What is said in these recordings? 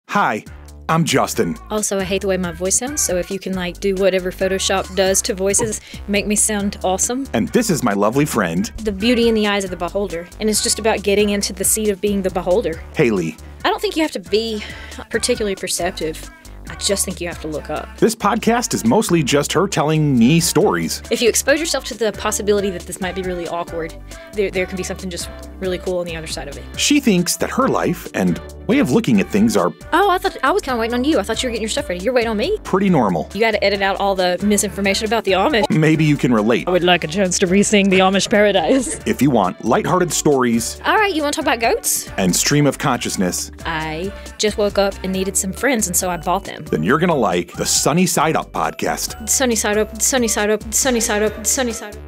Hi, I'm Justin. Also, I hate the way my voice sounds, so if you can do whatever Photoshop does to voices, make me sound awesome. And this is my lovely friend, The beauty in the eyes of the beholder, and it's just about getting into the seat of being the beholder. Hayley. I don't think you have to be particularly perceptive. I just think you have to look up. This podcast is mostly just her telling me stories. If you expose yourself to the possibility that this might be really awkward, there can be something just really cool on the other side of it. She thinks that her life and way of looking at things are Oh, I was kind of waiting on you. I thought you were getting your stuff ready. You're waiting on me? pretty normal. You got to edit out all the misinformation about the Amish. Maybe you can relate. I would like a chance to re-sing the Amish Paradise. If you want lighthearted stories All right, you want to talk about goats? and stream of consciousness, I just woke up and needed some friends, and so I bought them. then you're gonna like the Sunny Side Up podcast. Sunny side up, sunny side up, sunny side up, sunny side up.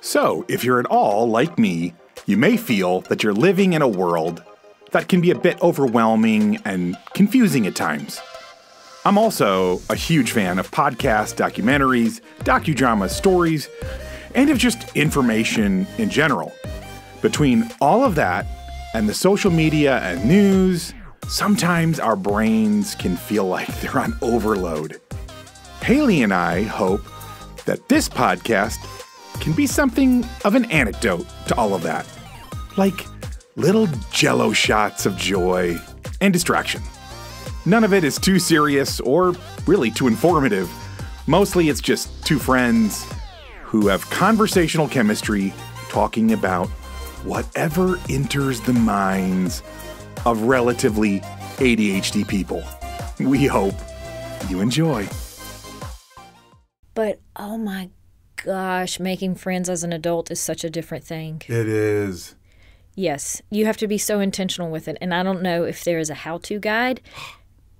So, if you're at all like me, you may feel that you're living in a world that can be a bit overwhelming and confusing at times. I'm also a huge fan of podcasts, documentaries, docudrama stories, and of just information in general. Between all of that and the social media and news, sometimes our brains can feel like they're on overload. Hayley and I hope that this podcast can be something of an antidote to all of that. Like little jello shots of joy and distraction. None of it is too serious or really too informative. Mostly it's just two friends who have conversational chemistry talking about whatever enters the minds of relatively ADHD people. We hope you enjoy. But oh my gosh, making friends as an adult is such a different thing. It is. Yes, you have to be so intentional with it. And I don't know if there is a how-to guide.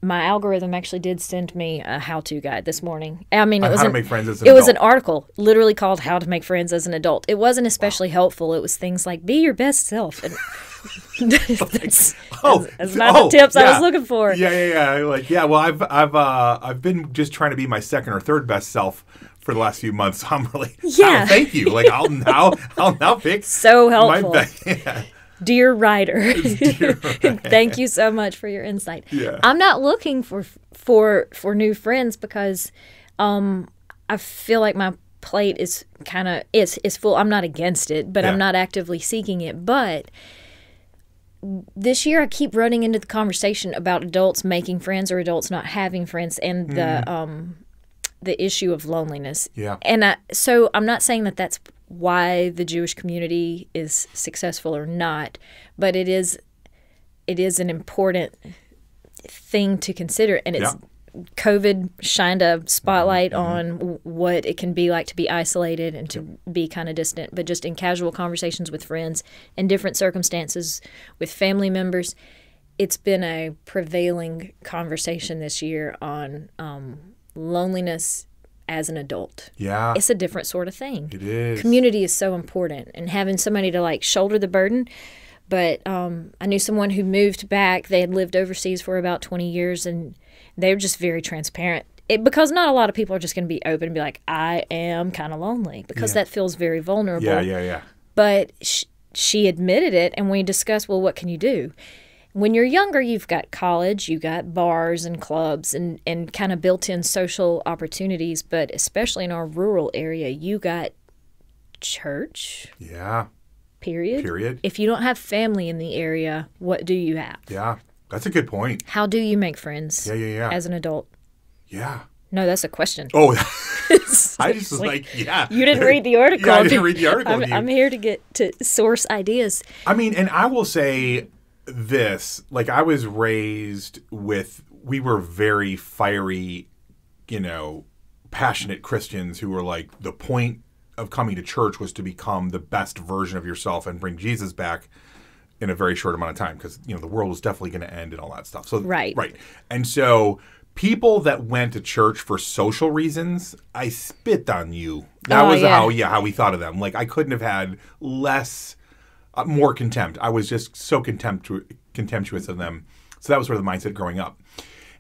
My algorithm actually did send me a how-to guide this morning. I mean, How to make friends as an It was adult. an article literally called How to Make Friends as an Adult. It wasn't especially helpful. It was things like, be your best self. And that's not the tips I was looking for. Yeah. Well, I've been just trying to be my second or third best self for the last few months. So I'm really, Yeah. thank you. I'll now pick So helpful. my best. Yeah. Dear writer, Dear writer. thank you so much for your insight. Yeah. I'm not looking for new friends because I feel like my plate is kind of is full. I'm not against it, but Yeah. I'm not actively seeking it. But this year I keep running into the conversation about adults making friends or adults not having friends, and the issue of loneliness. Yeah. And so I'm not saying that that's why the Jewish community is successful or not, but it is an important thing to consider. And it's COVID shined a spotlight on what it can be like to be isolated and to be kind of distant, but just in casual conversations with friends in different circumstances with family members, it's been a prevailing conversation this year on loneliness as an adult. Yeah. It's a different sort of thing. It is. Community is so important, and having somebody to shoulder the burden. But I knew someone who moved back. They had lived overseas for about 20 years, and they were just very transparent. Because not a lot of people are just going to be open and be like, I am kind of lonely, because that feels very vulnerable. Yeah. But she admitted it, and we discussed, well, what can you do? When you're younger, you've got college, you've got bars and clubs and kind of built-in social opportunities, but especially in our rural area, you got church, Yeah. period. If you don't have family in the area, what do you have? Yeah. That's a good point. How do you make friends Yeah. as an adult? Yeah. No, that's a question. Oh, I just was yeah. You didn't read the article. Yeah, I didn't read the article. I'm here to get to source ideas. I mean, and I will say this, I was raised we were very fiery, passionate Christians who were the point of coming to church was to become the best version of yourself and bring Jesus back in a very short amount of time because, the world was definitely going to end and all that stuff. So Right. And so people that went to church for social reasons, I spit on you. That was how we thought of them. I couldn't have had less more contempt. I was just so contemptuous of them. So that was sort of the mindset growing up.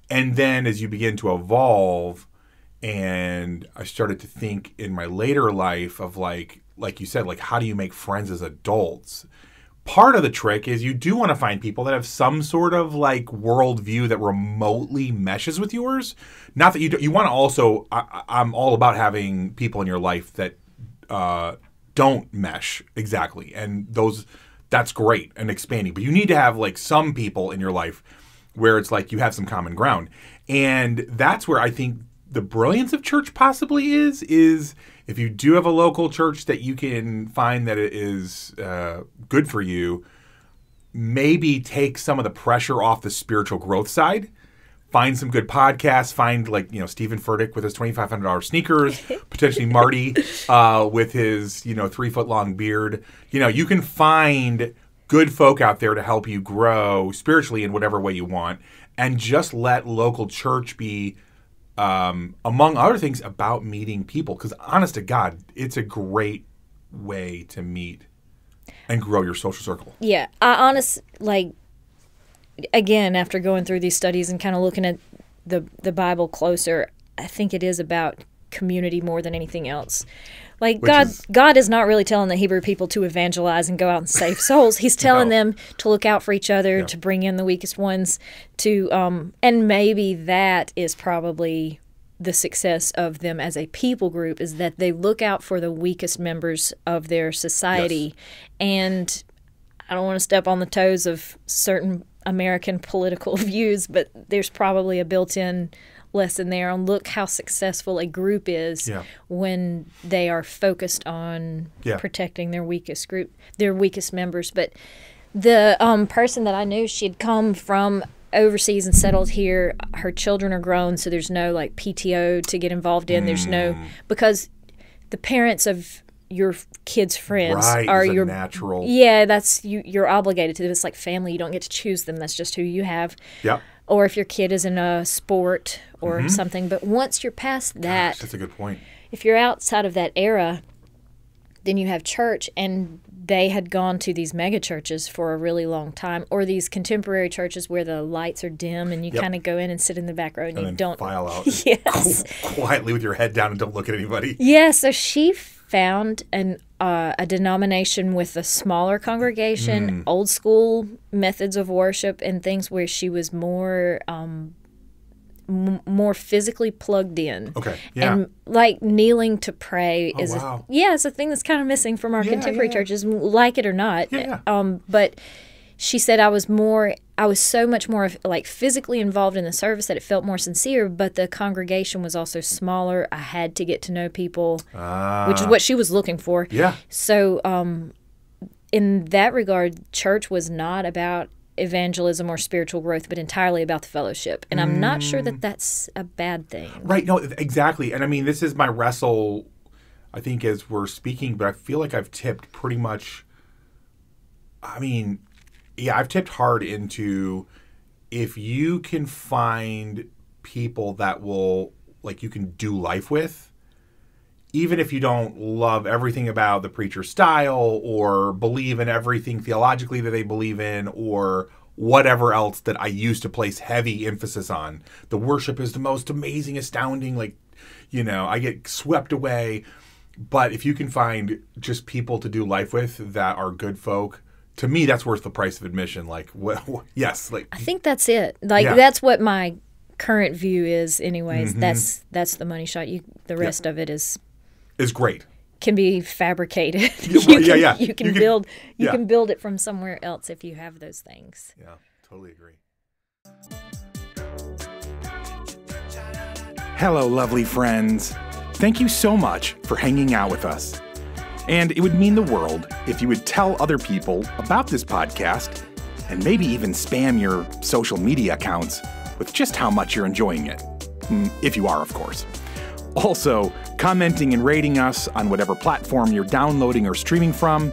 And then as you begin to evolve, and I started to think in my later life of like you said, how do you make friends as adults? part of the trick is you do want to find people that have some sort of like worldview that remotely meshes with yours. Not that you want to also, I'm all about having people in your life that don't mesh exactly. And that's great and expanding. But you need to have like some people in your life where it's like you have some common ground. And that's where I think the brilliance of church possibly is if you do have a local church that you can find that it is good for you, maybe take some of the pressure off the spiritual growth side. Find some good podcasts. Find Stephen Furtick with his $2,500 sneakers, potentially Marty with his 3-foot long beard. You can find good folk out there to help you grow spiritually in whatever way you want, and just let local church be, among other things, about meeting people. Because honest to God, it's a great way to meet and grow your social circle. Yeah, again, after going through these studies and kind of looking at the Bible closer, I think it is about community more than anything else. God is not really telling the Hebrew people to evangelize and go out and save souls. He's telling them to look out for each other, to bring in the weakest ones, and maybe that is probably the success of them as a people group, is that they look out for the weakest members of their society. And I don't want to step on the toes of certain American political views, but there's probably a built-in lesson there on look how successful a group is when they are focused on protecting their weakest members. But the person that I knew, she had come from overseas and settled here. Her children are grown, so there's no like PTO to get involved in. There's no, because the parents of your kids' friends are your natural. Yeah, that's you're obligated to. It's like family. You don't get to choose them. That's just who you have. Yep. Or if your kid is in a sport or something. But once you're past that, that's a good point. If you're outside of that era, then you have church, and they had gone to these mega churches for a really long time, or these contemporary churches where the lights are dim and you kind of go in and sit in the back row and you don't file out quietly with your head down and don't look at anybody. Yeah, so she found a denomination with a smaller congregation, old school methods of worship and things where she was more physically plugged in. Okay. Yeah. And like kneeling to pray is it's a thing that's kind of missing from our contemporary churches, like it or not. Yeah. But she said I was so much more like physically involved in the service that it felt more sincere, but the congregation was also smaller. I had to get to know people, which is what she was looking for. Yeah. So in that regard, church was not about evangelism or spiritual growth, but entirely about the fellowship. And I'm not sure that that's a bad thing. Right. No, exactly. And I mean, this is my wrestle, I think, as we're speaking, but I feel like I've tipped pretty much, I've tipped hard into, if you can find people that will, like, you can do life with, even if you don't love everything about the preacher's style or believe in everything theologically that they believe in or whatever else that I used to place heavy emphasis on. The worship is the most amazing, astounding, I get swept away. But if you can find just people to do life with that are good folk, to me, that's worth the price of admission. Yes. I think that's it. That's what my current view is anyways. That's the money shot. The rest of it is great. Can be fabricated. You can build it from somewhere else if you have those things. Yeah, totally agree. Hello, lovely friends. Thank you so much for hanging out with us. And it would mean the world if you would tell other people about this podcast and maybe even spam your social media accounts with just how much you're enjoying it. If you are, of course. Also, commenting and rating us on whatever platform you're downloading or streaming from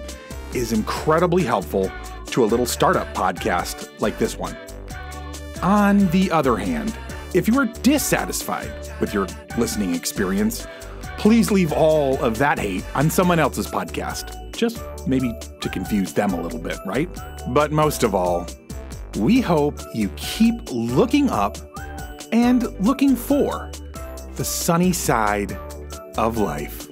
is incredibly helpful to a little startup podcast like this one. On the other hand, if you are dissatisfied with your listening experience, please leave all of that hate on someone else's podcast. Just maybe to confuse them a little bit, right? But most of all, we hope you keep looking up and looking for the sunny side of life.